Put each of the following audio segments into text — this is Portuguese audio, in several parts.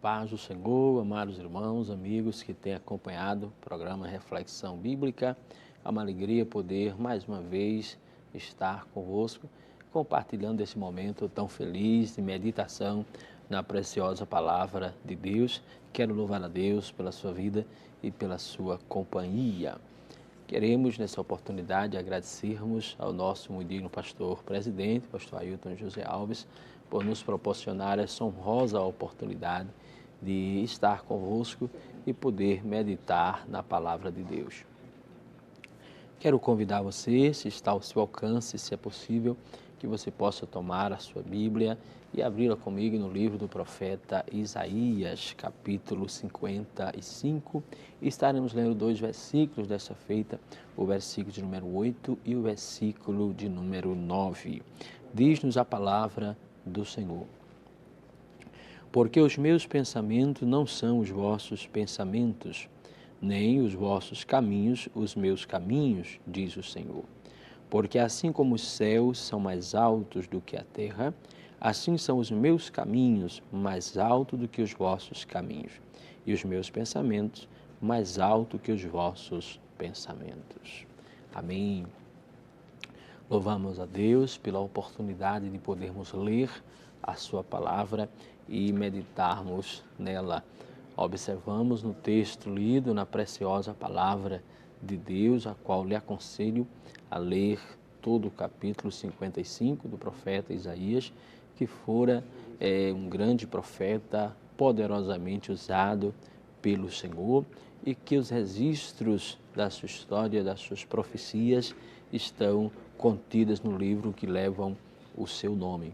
paz do Senhor, amados irmãos, amigos que têm acompanhado o programa Reflexão Bíblica. É uma alegria poder mais uma vez estar convosco, compartilhando esse momento tão feliz de meditação na preciosa palavra de Deus. Quero louvar a Deus pela sua vida e pela sua companhia. Queremos, nessa oportunidade, agradecermos ao nosso muito digno pastor presidente, pastor Ailton José Alves, por nos proporcionar essa honrosa oportunidade de estar convosco e poder meditar na palavra de Deus. Quero convidar você, se está ao seu alcance, se é possível, que você possa tomar a sua Bíblia e abri-la comigo no livro do profeta Isaías, capítulo 55. E estaremos lendo dois versículos dessa feita, o versículo de número 8 e o versículo de número 9. Diz-nos a palavra do Senhor: porque os meus pensamentos não são os vossos pensamentos, nem os vossos caminhos os meus caminhos, diz o Senhor. Porque assim como os céus são mais altos do que a terra, assim são os meus caminhos mais altos do que os vossos caminhos, e os meus pensamentos mais altos que os vossos pensamentos. Amém. Louvamos a Deus pela oportunidade de podermos ler a sua palavra e meditarmos nela. Observamos no texto lido, na preciosa palavra de Deus, a qual lhe aconselho a ler todo o capítulo 55 do profeta Isaías, que fora um grande profeta, poderosamente usado pelo Senhor, e que os registros da sua história, das suas profecias, estão contidas no livro que levam o seu nome.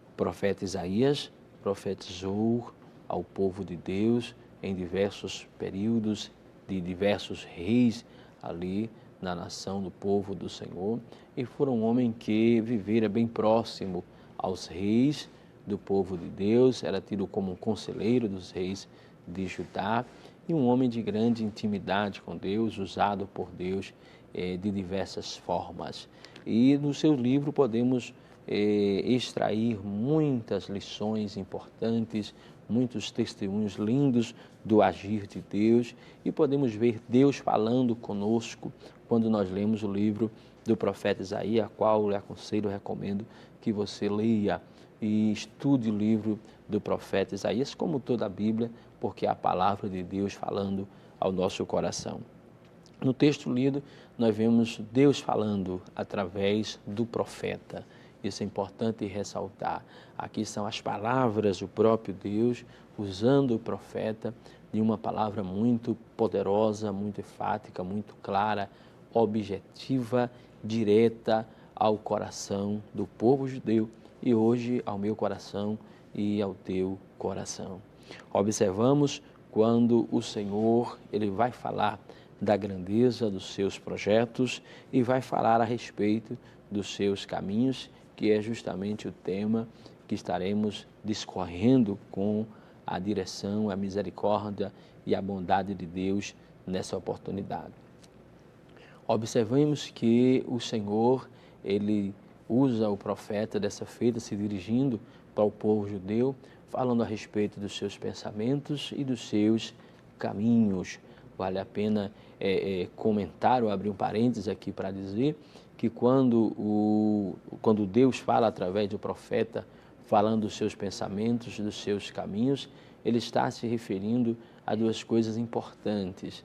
O profeta Isaías profetizou ao povo de Deus em diversos períodos de diversos reis ali na nação do povo do Senhor, e foi um homem que vivera bem próximo aos reis do povo de Deus, era tido como um conselheiro dos reis de Judá, e um homem de grande intimidade com Deus, usado por Deus de diversas formas. E no seu livro podemos extrair muitas lições importantes, muitos testemunhos lindos do agir de Deus, e podemos ver Deus falando conosco quando nós lemos o livro do profeta Isaías, a qual eu aconselho, recomendo que você leia e estude o livro do profeta Isaías, como toda a Bíblia, porque é a palavra de Deus falando ao nosso coração. No texto lido, nós vemos Deus falando através do profeta. Isso é importante ressaltar. Aqui são as palavras do próprio Deus, usando o profeta de uma palavra muito poderosa, muito enfática, muito clara, objetiva, direta ao coração do povo judeu e hoje ao meu coração e ao teu coração. Observamos quando o Senhor ele vai falar da grandeza dos seus projetos e vai falar a respeito dos seus caminhos, que é justamente o tema que estaremos discorrendo com a direção, a misericórdia e a bondade de Deus nessa oportunidade. Observamos que o Senhor, ele usa o profeta dessa feita se dirigindo para o povo judeu, falando a respeito dos seus pensamentos e dos seus caminhos. Vale a pena comentar ou abrir um parênteses aqui para dizer que quando Deus fala através do profeta, falando dos seus pensamentos, dos seus caminhos, ele está se referindo a duas coisas importantes.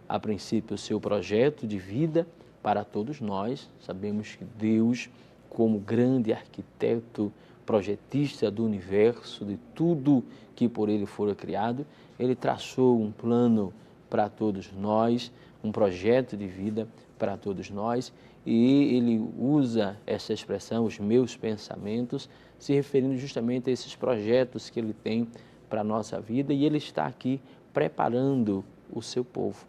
A princípio, o seu projeto de vida para todos nós. Sabemos que Deus, como grande arquiteto, projetista do universo, de tudo que por ele fora criado, ele traçou um plano para todos nós, um projeto de vida para todos nós, e ele usa essa expressão, os meus pensamentos, se referindo justamente a esses projetos que ele tem para a nossa vida, e ele está aqui preparando o seu povo.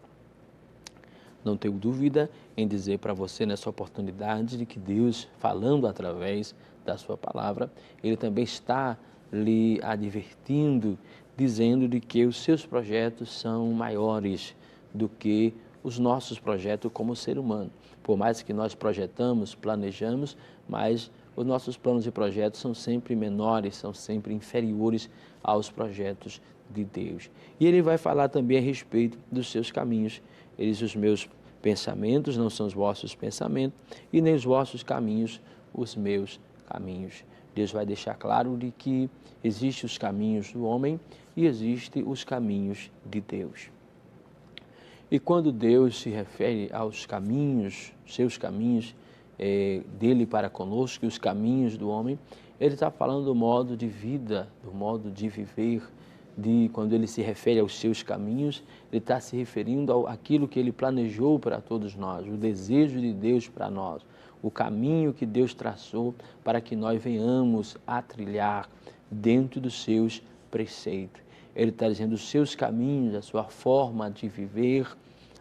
Não tenho dúvida em dizer para você nessa oportunidade de que Deus, falando através da sua palavra, ele também está lhe advertindo, dizendo de que os seus projetos são maiores do que os nossos projetos como ser humano. Por mais que nós projetamos, planejamos, mas os nossos planos e projetos são sempre menores, são sempre inferiores aos projetos de Deus. E ele vai falar também a respeito dos seus caminhos. Ele diz: os meus pensamentos não são os vossos pensamentos, e nem os vossos caminhos os meus caminhos. Deus vai deixar claro de que existem os caminhos do homem e existem os caminhos de Deus. E quando Deus se refere aos caminhos, seus caminhos, dele para conosco, e os caminhos do homem, ele está falando do modo de vida, do modo de viver, quando ele se refere aos seus caminhos, ele está se referindo àquilo que ele planejou para todos nós, o desejo de Deus para nós, o caminho que Deus traçou para que nós venhamos a trilhar dentro dos seus preceitos. Ele está dizendo os seus caminhos, a sua forma de viver,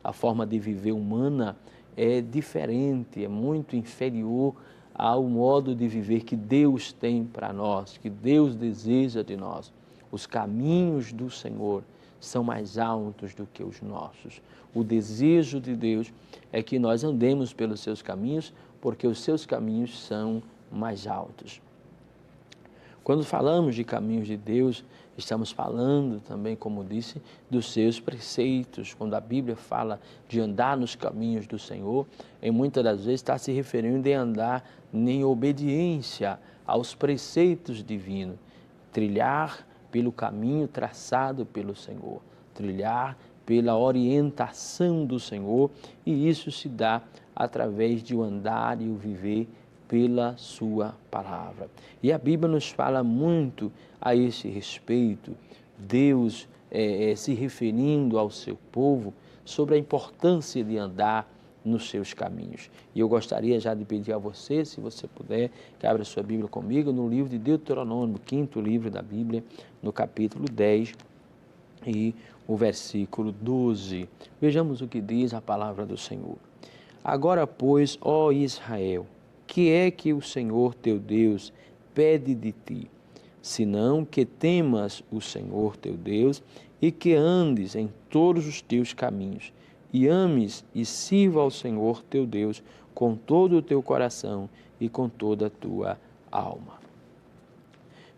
a forma de viver humana é diferente, é muito inferior ao modo de viver que Deus tem para nós, que Deus deseja de nós. Os caminhos do Senhor são mais altos do que os nossos. O desejo de Deus é que nós andemos pelos seus caminhos, porque os seus caminhos são mais altos. Quando falamos de caminhos de Deus, estamos falando também, como disse, dos seus preceitos. Quando a Bíblia fala de andar nos caminhos do Senhor, em muitas das vezes está se referindo em andar em obediência aos preceitos divinos, trilhar pelo caminho traçado pelo Senhor, trilhar pela orientação do Senhor, e isso se dá através de o andar e o viver pela sua palavra. E a Bíblia nos fala muito a esse respeito, Deus se referindo ao seu povo sobre a importância de andar nos seus caminhos. E eu gostaria já de pedir a você, se você puder, que abra sua Bíblia comigo no livro de Deuteronômio, 5º livro da Bíblia, no capítulo 10 e o versículo 12. Vejamos o que diz a palavra do Senhor. Agora, pois, ó Israel, que é que o Senhor teu Deus pede de ti, senão que temas o Senhor teu Deus e que andes em todos os teus caminhos, e ames e sirva ao Senhor teu Deus com todo o teu coração e com toda a tua alma.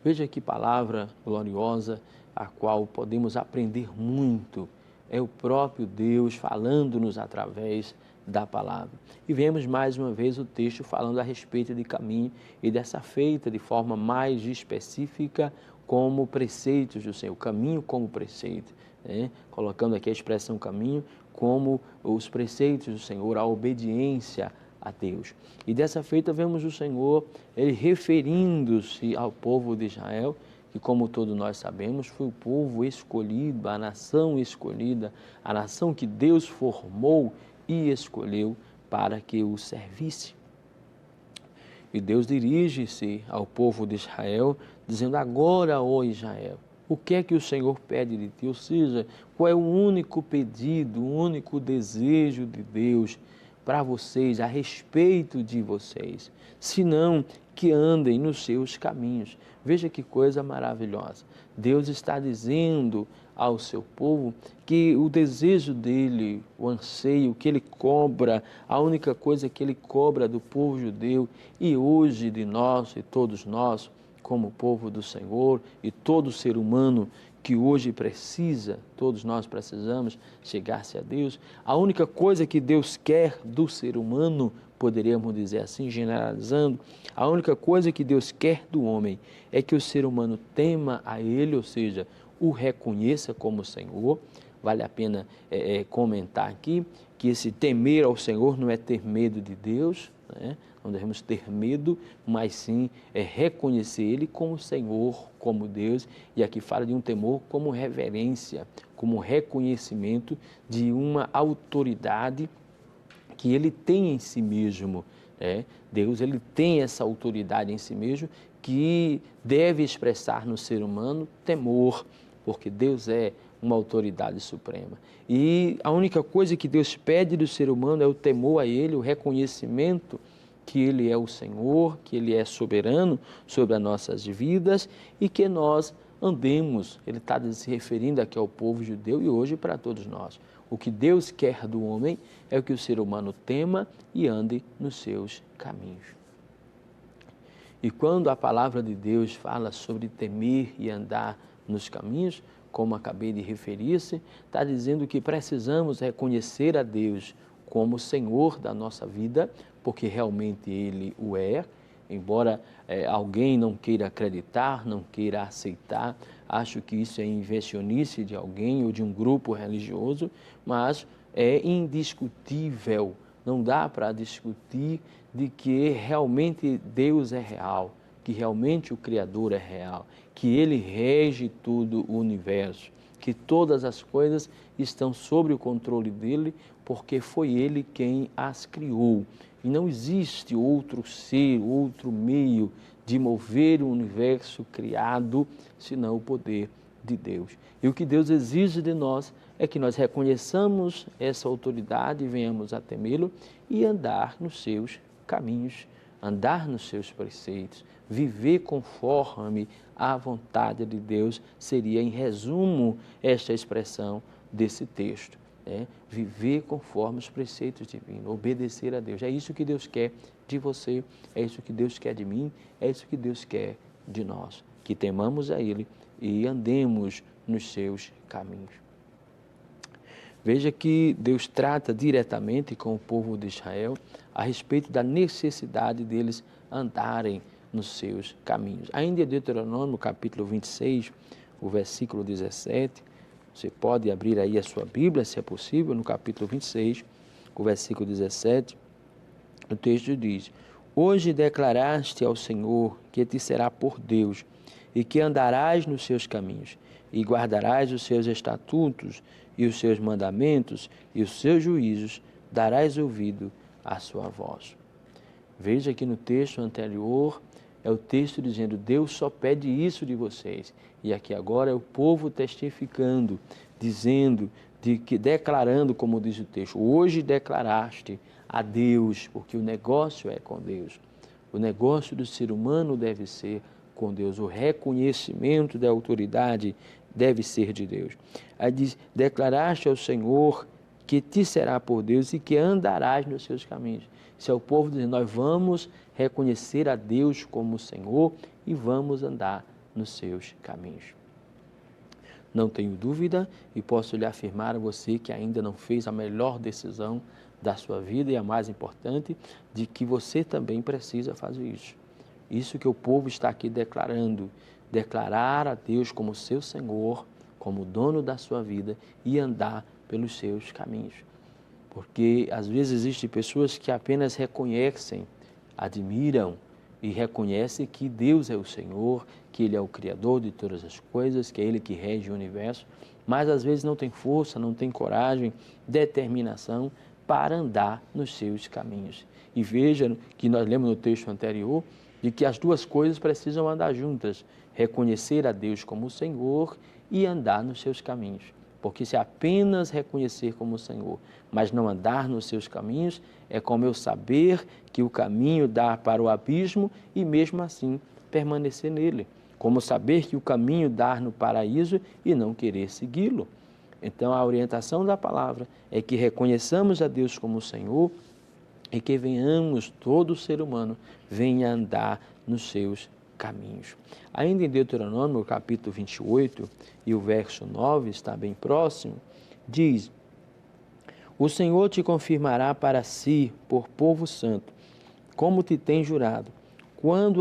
Veja que palavra gloriosa, a qual podemos aprender muito. É o próprio Deus falando-nos através da palavra. E vemos mais uma vez o texto falando a respeito de caminho e dessa feita de forma mais específica como preceitos do Senhor, caminho como preceito, né? Colocando aqui a expressão caminho como os preceitos do Senhor, a obediência a Deus. E dessa feita vemos o Senhor, ele referindo-se ao povo de Israel, que como todos nós sabemos, foi o povo escolhido, a nação escolhida, a nação que Deus formou e escolheu para que o servisse. E Deus dirige-se ao povo de Israel, dizendo: agora, ó Israel, o que é que o Senhor pede de ti? Ou seja, qual é o único pedido, o único desejo de Deus para vocês, a respeito de vocês, senão que andem nos seus caminhos. Veja que coisa maravilhosa. Deus está dizendo ao seu povo que o desejo dele, o anseio que ele cobra, a única coisa que ele cobra do povo judeu e hoje de nós e todos nós, como povo do Senhor, e todo ser humano que hoje precisa, todos nós precisamos chegar-se a Deus, a única coisa que Deus quer do ser humano, poderíamos dizer assim, generalizando, a única coisa que Deus quer do homem é que o ser humano tema a Ele, ou seja, o reconheça como Senhor. Vale a pena comentar aqui que esse temer ao Senhor não é ter medo de Deus, né? Não devemos ter medo, mas sim reconhecer Ele como Senhor, como Deus, e aqui fala de um temor como reverência, como reconhecimento de uma autoridade que Ele tem em si mesmo, né? Deus, Ele tem essa autoridade em si mesmo que deve expressar no ser humano temor, porque Deus é uma autoridade suprema. E a única coisa que Deus pede do ser humano é o temor a Ele, o reconhecimento que Ele é o Senhor, que Ele é soberano sobre as nossas vidas e que nós andemos. Ele está se referindo aqui ao povo judeu e hoje para todos nós. O que Deus quer do homem é o que o ser humano tema e ande nos seus caminhos. E quando a palavra de Deus fala sobre temer e andar nos caminhos, como acabei de referir-se, está dizendo que precisamos reconhecer a Deus como Senhor da nossa vida, porque realmente Ele o é, embora alguém não queira acreditar, não queira aceitar, acho que isso é invencionice de alguém ou de um grupo religioso, mas é indiscutível, não dá para discutir de que realmente Deus é real, que realmente o Criador é real, que Ele rege todo o universo, que todas as coisas estão sob o controle dEle, porque foi Ele quem as criou. E não existe outro ser, outro meio de mover o universo criado, senão o poder de Deus. E o que Deus exige de nós é que nós reconheçamos essa autoridade e venhamos a temê-lo e andar nos seus caminhos, andar nos seus preceitos, viver conforme a vontade de Deus, seria, em resumo, esta expressão desse texto. Viver conforme os preceitos divinos, obedecer a Deus. É isso que Deus quer de você, é isso que Deus quer de mim, é isso que Deus quer de nós, que temamos a Ele e andemos nos seus caminhos. Veja que Deus trata diretamente com o povo de Israel a respeito da necessidade deles andarem nos seus caminhos. Ainda em Deuteronômio, capítulo 26, o versículo 17, você pode abrir aí a sua Bíblia, se é possível, no capítulo 26, o versículo 17, o texto diz: Hoje declaraste ao Senhor que te será por Deus e que andarás nos seus caminhos e guardarás os seus estatutos e os seus mandamentos e os seus juízos, darás ouvido à sua voz. Veja que no texto anterior é o texto dizendo: Deus só pede isso de vocês. E aqui agora é o povo testificando, dizendo, declarando, como diz o texto: hoje declaraste a Deus, porque o negócio é com Deus. O negócio do ser humano deve ser com Deus. O reconhecimento da autoridade deve ser de Deus. Aí diz: declaraste ao Senhor que te será por Deus e que andarás nos seus caminhos. Isso é o povo dizendo: nós vamos reconhecer a Deus como Senhor e vamos andar nos seus caminhos. Não tenho dúvida e posso lhe afirmar a você que ainda não fez a melhor decisão da sua vida e a mais importante, de que você também precisa fazer isso. Isso que o povo está aqui declarando, declarar a Deus como seu Senhor, como dono da sua vida e andar pelos seus caminhos. Porque às vezes existem pessoas que apenas reconhecem, admiram e reconhecem que Deus é o Senhor, que Ele é o Criador de todas as coisas, que é Ele que rege o universo, mas às vezes não tem força, não tem coragem, determinação para andar nos seus caminhos. E veja que nós lemos no texto anterior de que as duas coisas precisam andar juntas, reconhecer a Deus como o Senhor e andar nos seus caminhos. Porque se apenas reconhecer como o Senhor, mas não andar nos seus caminhos, é como eu saber que o caminho dá para o abismo e mesmo assim permanecer nele. Como saber que o caminho dá no paraíso e não querer segui-lo. Então a orientação da palavra é que reconheçamos a Deus como o Senhor e que venhamos, todo ser humano, venha andar nos seus caminhos. Ainda em Deuteronômio, capítulo 28, e o verso 9, está bem próximo, diz: O Senhor te confirmará para si por povo santo, como te tem jurado, quando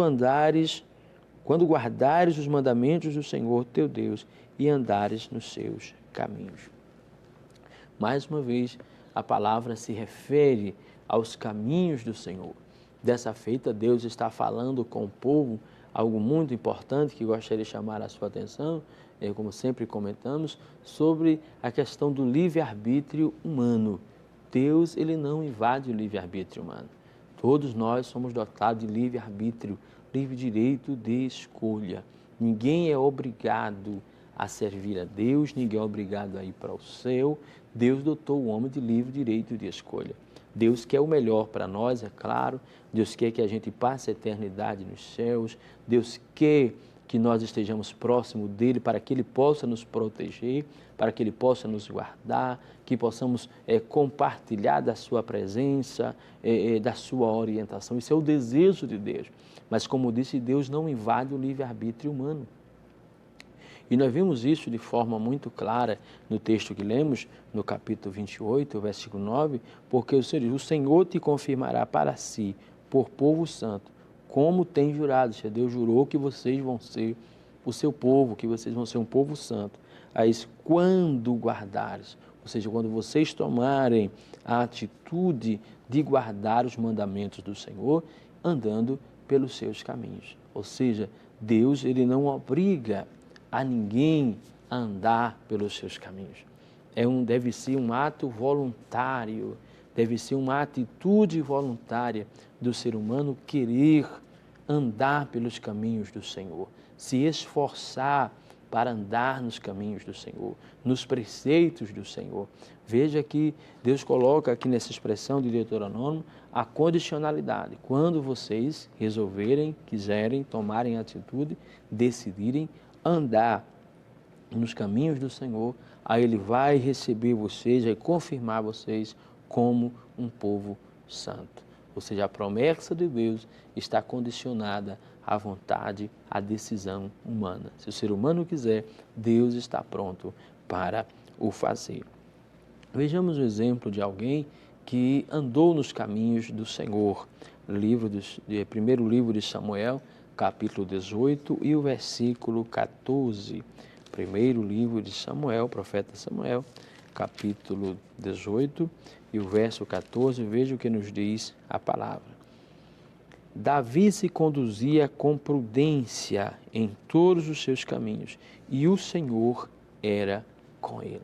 guardares os mandamentos do Senhor teu Deus e andares nos seus caminhos. Mais uma vez, a palavra se refere aos caminhos do Senhor. Dessa feita, Deus está falando com o povo algo muito importante que gostaria de chamar a sua atenção, como sempre comentamos, sobre a questão do livre-arbítrio humano. Deus, ele não invade o livre-arbítrio humano. Todos nós somos dotados de livre-arbítrio, livre direito de escolha. Ninguém é obrigado a servir a Deus, ninguém é obrigado a ir para o céu. Deus dotou o homem de livre direito de escolha. Deus quer o melhor para nós, é claro. Deus quer que a gente passe a eternidade nos céus. Deus quer que nós estejamos próximo dele, para que ele possa nos proteger, para que ele possa nos guardar, que possamos compartilhar da sua presença, da sua orientação. Isso é o desejo de Deus. Mas, como disse, Deus não invade o livre-arbítrio humano. E nós vimos isso de forma muito clara no texto que lemos, no capítulo 28, versículo 9, porque o Senhor te confirmará para si, por povo santo, como tem jurado. Se Deus jurou que vocês vão ser o seu povo, que vocês vão ser um povo santo. Aí, quando guardares, ou seja, quando vocês tomarem a atitude de guardar os mandamentos do Senhor, andando pelos seus caminhos. Ou seja, Deus, ele não obriga a ninguém a andar pelos seus caminhos. Deve ser um ato voluntário, deve ser uma atitude voluntária do ser humano querer andar pelos caminhos do Senhor, se esforçar para andar nos caminhos do Senhor, nos preceitos do Senhor. Veja que Deus coloca aqui nessa expressão de Deuteronômio a condicionalidade. Quando vocês resolverem, quiserem, tomarem atitude, decidirem andar nos caminhos do Senhor, aí Ele vai receber vocês, vai confirmar vocês como um povo santo. Ou seja, a promessa de Deus está condicionada à vontade, à decisão humana. Se o ser humano quiser, Deus está pronto para o fazer. Vejamos o exemplo de alguém que andou nos caminhos do Senhor. Primeiro livro de Samuel, capítulo 18 e o versículo 14. Primeiro livro de Samuel, profeta Samuel, capítulo 18 e o verso 14, veja o que nos diz a palavra. Davi se conduzia com prudência em todos os seus caminhos, e o Senhor era com ele.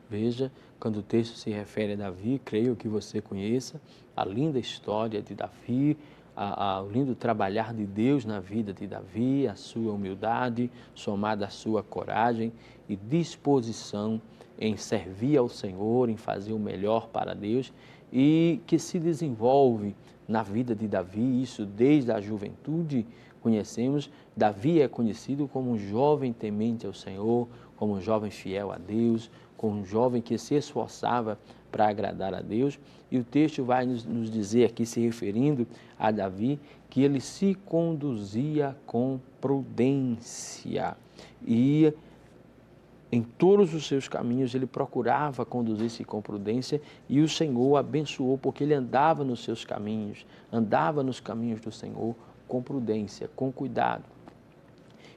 Veja, quando o texto se refere a Davi, creio que você conheça a linda história de Davi, o lindo trabalhar de Deus na vida de Davi, a sua humildade, somada à sua coragem e disposição em servir ao Senhor, em fazer o melhor para Deus, e que se desenvolve na vida de Davi, isso desde a juventude. Conhecemos, Davi é conhecido como um jovem temente ao Senhor, como um jovem fiel a Deus, como um jovem que se esforçava para agradar a Deus. E o texto vai nos dizer aqui, se referindo a Davi, que ele se conduzia com prudência e em todos os seus caminhos ele procurava conduzir-se com prudência, e o Senhor o abençoou porque ele andava nos seus caminhos, andava nos caminhos do Senhor com prudência, com cuidado.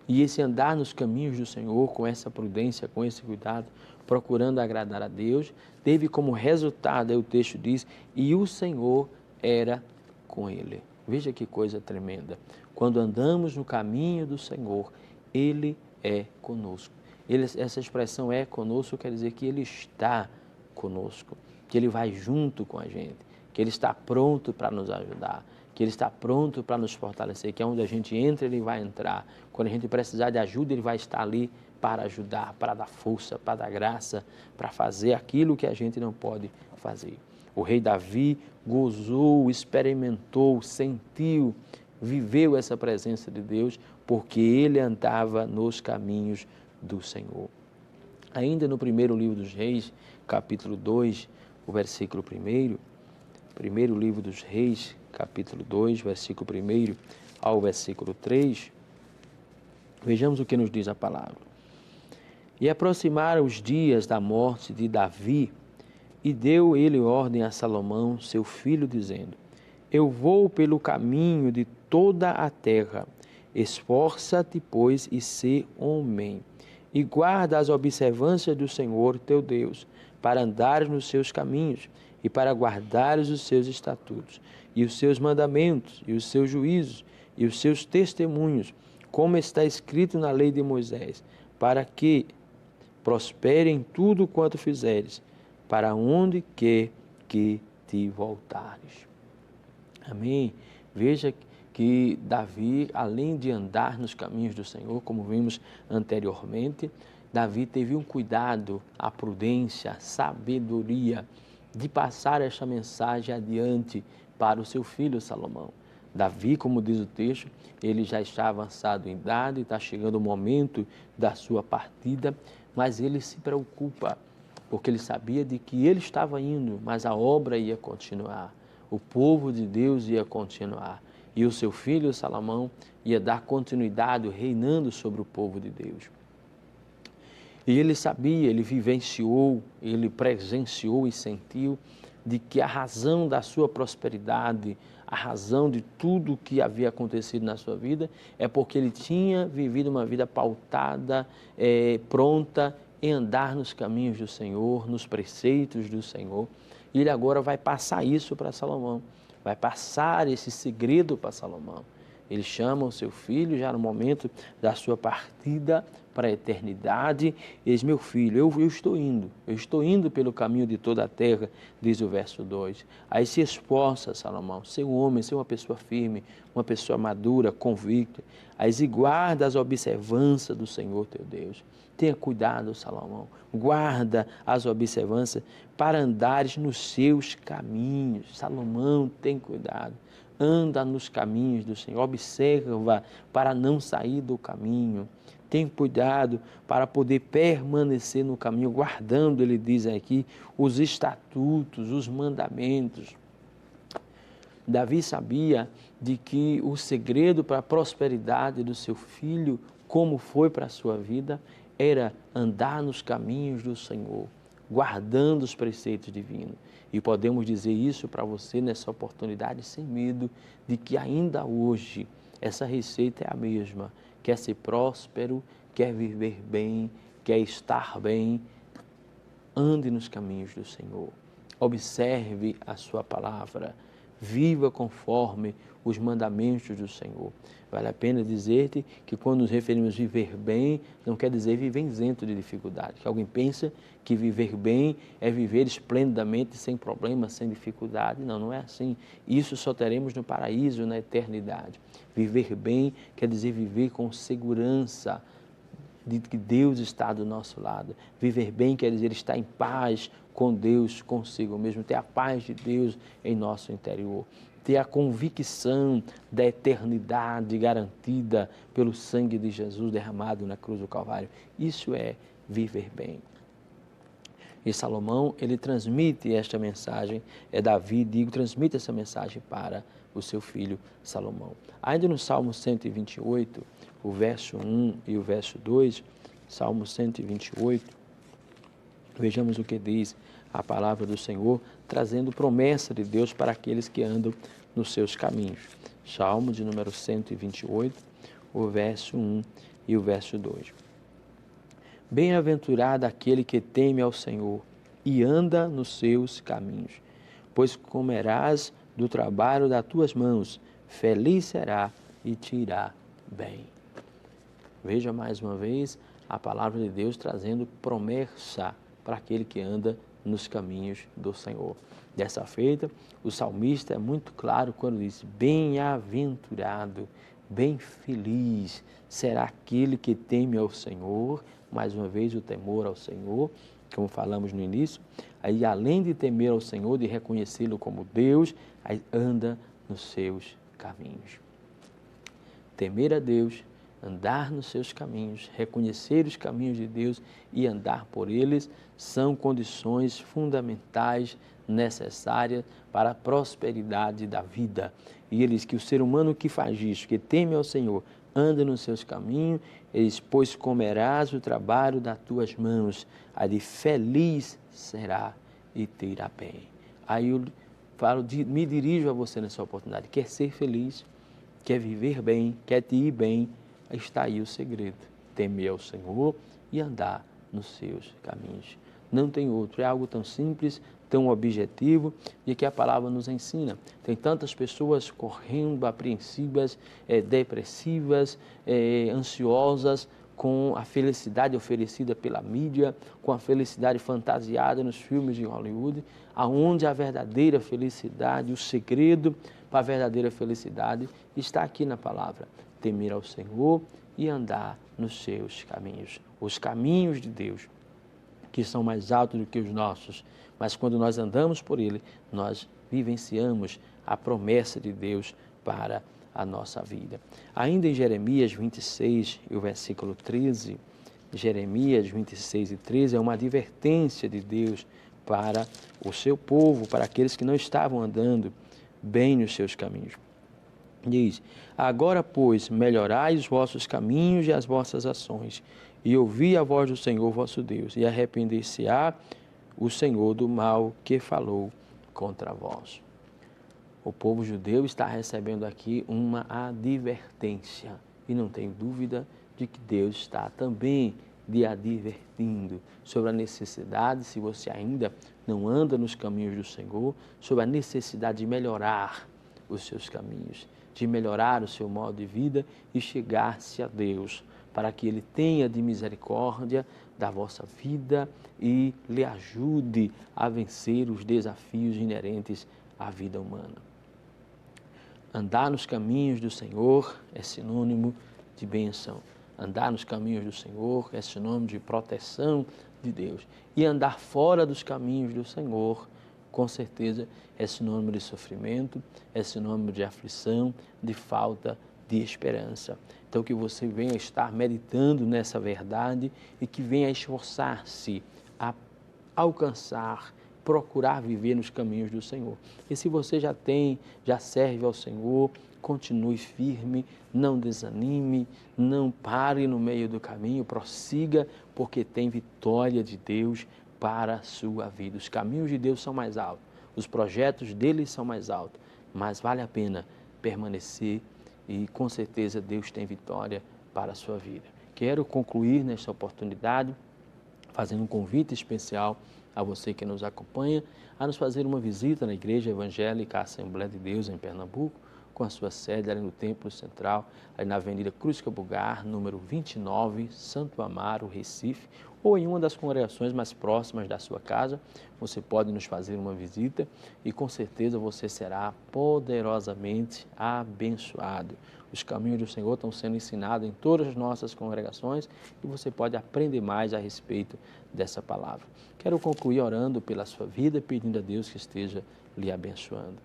E esse andar nos caminhos do Senhor com essa prudência, com esse cuidado, procurando agradar a Deus, teve como resultado, aí o texto diz, e o Senhor era com ele. Veja que coisa tremenda. Quando andamos no caminho do Senhor, Ele é conosco. Essa expressão é conosco quer dizer que Ele está conosco, que Ele vai junto com a gente, que Ele está pronto para nos ajudar, que Ele está pronto para nos fortalecer, que onde a gente entra, Ele vai entrar. Quando a gente precisar de ajuda, Ele vai estar ali para ajudar, para dar força, para dar graça, para fazer aquilo que a gente não pode fazer. O rei Davi gozou, experimentou, sentiu, viveu essa presença de Deus, porque ele andava nos caminhos do Senhor. Ainda no primeiro livro dos Reis, capítulo 2, o versículo 1, primeiro livro dos Reis, capítulo 2, versículo 1 ao versículo 3, vejamos o que nos diz a palavra. E aproximaram os dias da morte de Davi, e deu ele ordem a Salomão, seu filho, dizendo, eu vou pelo caminho de toda a terra, esforça-te, pois, e sê homem, e guarda as observâncias do Senhor teu Deus, para andares nos seus caminhos, e para guardares os seus estatutos, e os seus mandamentos, e os seus juízos, e os seus testemunhos, como está escrito na lei de Moisés, para que prospere em tudo quanto fizeres, para onde quer que te voltares. Amém? Veja que Davi, além de andar nos caminhos do Senhor, como vimos anteriormente, Davi teve um cuidado, a prudência, a sabedoria de passar esta mensagem adiante para o seu filho Salomão. Davi, como diz o texto, ele já está avançado em idade, está chegando o momento da sua partida, mas ele se preocupa, porque ele sabia de que ele estava indo, mas a obra ia continuar, o povo de Deus ia continuar, e o seu filho Salomão ia dar continuidade, reinando sobre o povo de Deus. E ele sabia, ele vivenciou, ele presenciou e sentiu de que a razão da sua prosperidade, a razão de tudo o que havia acontecido na sua vida, é porque ele tinha vivido uma vida pautada, pronta em andar nos caminhos do Senhor, nos preceitos do Senhor. E ele agora vai passar isso para Salomão, vai passar esse segredo para Salomão. Ele chama o seu filho já no momento da sua partida para a eternidade. E diz: meu filho, eu estou indo pelo caminho de toda a terra, diz o verso 2. Aí se esforça, Salomão, ser um homem, ser uma pessoa firme, uma pessoa madura, convicta. Aí se guarda as observâncias do Senhor teu Deus. Tenha cuidado, Salomão, guarda as observâncias para andares nos seus caminhos. Salomão, tem cuidado. Anda nos caminhos do Senhor, observa para não sair do caminho. Tem cuidado para poder permanecer no caminho, guardando, ele diz aqui, os estatutos, os mandamentos. Davi sabia de que o segredo para a prosperidade do seu filho, como foi para a sua vida, era andar nos caminhos do Senhor, guardando os preceitos divinos. E podemos dizer isso para você nessa oportunidade sem medo de que ainda hoje essa receita é a mesma. Quer ser próspero, quer viver bem, quer estar bem, ande nos caminhos do Senhor. Observe a sua palavra, viva conforme os mandamentos do Senhor. Vale a pena dizer-te que quando nos referimos a viver bem, não quer dizer viver isento de dificuldade. Que alguém pensa que viver bem é viver esplendidamente, sem problemas, sem dificuldade. Não, não é assim. Isso só teremos no paraíso, na eternidade. Viver bem quer dizer viver com segurança de que Deus está do nosso lado. Viver bem quer dizer estar em paz com Deus, consigo mesmo, ter a paz de Deus em nosso interior, ter a convicção da eternidade garantida pelo sangue de Jesus derramado na cruz do Calvário. Isso é viver bem. E Salomão, ele transmite esta mensagem, Davi, transmite essa mensagem para o seu filho Salomão. Ainda no Salmo 128, o verso 1 e o verso 2, Salmo 128, vejamos o que diz a palavra do Senhor, trazendo promessa de Deus para aqueles que andam nos seus caminhos. Salmo de número 128, o verso 1 e o verso 2. Bem-aventurado aquele que teme ao Senhor e anda nos seus caminhos, pois comerás do trabalho das tuas mãos, feliz será e te irá bem. Veja mais uma vez a palavra de Deus trazendo promessa para aquele que anda nos caminhos do Senhor. Dessa feita, o salmista é muito claro quando diz: bem-aventurado, bem feliz será aquele que teme ao Senhor. Mais uma vez, o temor ao Senhor, como falamos no início. Aí, além de temer ao Senhor, de reconhecê-lo como Deus, aí anda nos seus caminhos. Temer a Deus, andar nos seus caminhos, reconhecer os caminhos de Deus e andar por eles são condições fundamentais, necessárias para a prosperidade da vida. E ele diz que o ser humano que faz isso, que teme ao Senhor, anda nos seus caminhos, ele diz: pois comerás o trabalho das tuas mãos, aí feliz será e te irá bem. Aí eu falo, me dirijo a você nessa oportunidade: quer ser feliz, quer viver bem, quer te ir bem, está aí o segredo: temer ao Senhor e andar nos seus caminhos. Não tem outro, é algo tão simples, tão objetivo, e que a palavra nos ensina. Tem tantas pessoas correndo, apreensivas, depressivas, ansiosas, com a felicidade oferecida pela mídia, com a felicidade fantasiada nos filmes de Hollywood, aonde a verdadeira felicidade, o segredo para a verdadeira felicidade está aqui na palavra: temer ao Senhor e andar nos seus caminhos. Os caminhos de Deus, que são mais altos do que os nossos, mas quando nós andamos por ele, nós vivenciamos a promessa de Deus para a nossa vida. Ainda em Jeremias 26, e o versículo 13, Jeremias 26 e 13 é uma advertência de Deus para o seu povo, para aqueles que não estavam andando bem nos seus caminhos. Diz: agora, pois, melhorai os vossos caminhos e as vossas ações, e ouvi a voz do Senhor vosso Deus, e arrepender-se-á o Senhor do mal que falou contra vós. O povo judeu está recebendo aqui uma advertência, e não tenho dúvida de que Deus está também lhe advertindo sobre a necessidade, se você ainda não anda nos caminhos do Senhor, sobre a necessidade de melhorar os seus caminhos, de melhorar o seu modo de vida e chegar-se a Deus, para que Ele tenha de misericórdia da vossa vida e lhe ajude a vencer os desafios inerentes à vida humana. Andar nos caminhos do Senhor é sinônimo de bênção. Andar nos caminhos do Senhor é sinônimo de proteção de Deus. E andar fora dos caminhos do Senhor, com certeza, é sinônimo de sofrimento, é sinônimo de aflição, de falta de esperança. Então, que você venha estar meditando nessa verdade e que venha esforçar-se a alcançar, procurar viver nos caminhos do Senhor. E se você já serve ao Senhor, continue firme, não desanime, não pare no meio do caminho, prossiga, porque tem vitória de Deus para a sua vida. Os caminhos de Deus são mais altos, os projetos dele são mais altos, mas vale a pena permanecer e com certeza Deus tem vitória para a sua vida. Quero concluir nesta oportunidade fazendo um convite especial a você que nos acompanha a nos fazer uma visita na Igreja Evangélica Assembleia de Deus em Pernambuco, com a sua sede ali no Templo Central, ali na Avenida Cruz Cabugar, número 29, Santo Amaro, Recife, ou em uma das congregações mais próximas da sua casa. Você pode nos fazer uma visita e com certeza você será poderosamente abençoado. Os caminhos do Senhor estão sendo ensinados em todas as nossas congregações e você pode aprender mais a respeito dessa palavra. Quero concluir orando pela sua vida, pedindo a Deus que esteja lhe abençoando.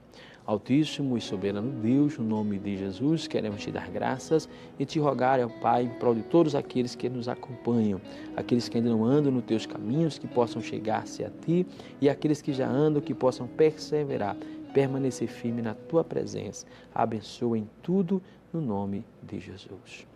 Altíssimo e soberano Deus, no nome de Jesus, queremos te dar graças e te rogar, ó Pai, em prol de todos aqueles que nos acompanham, aqueles que ainda não andam nos teus caminhos, que possam chegar-se a ti, e aqueles que já andam, que possam perseverar, permanecer firme na tua presença. Abençoa em tudo, no nome de Jesus.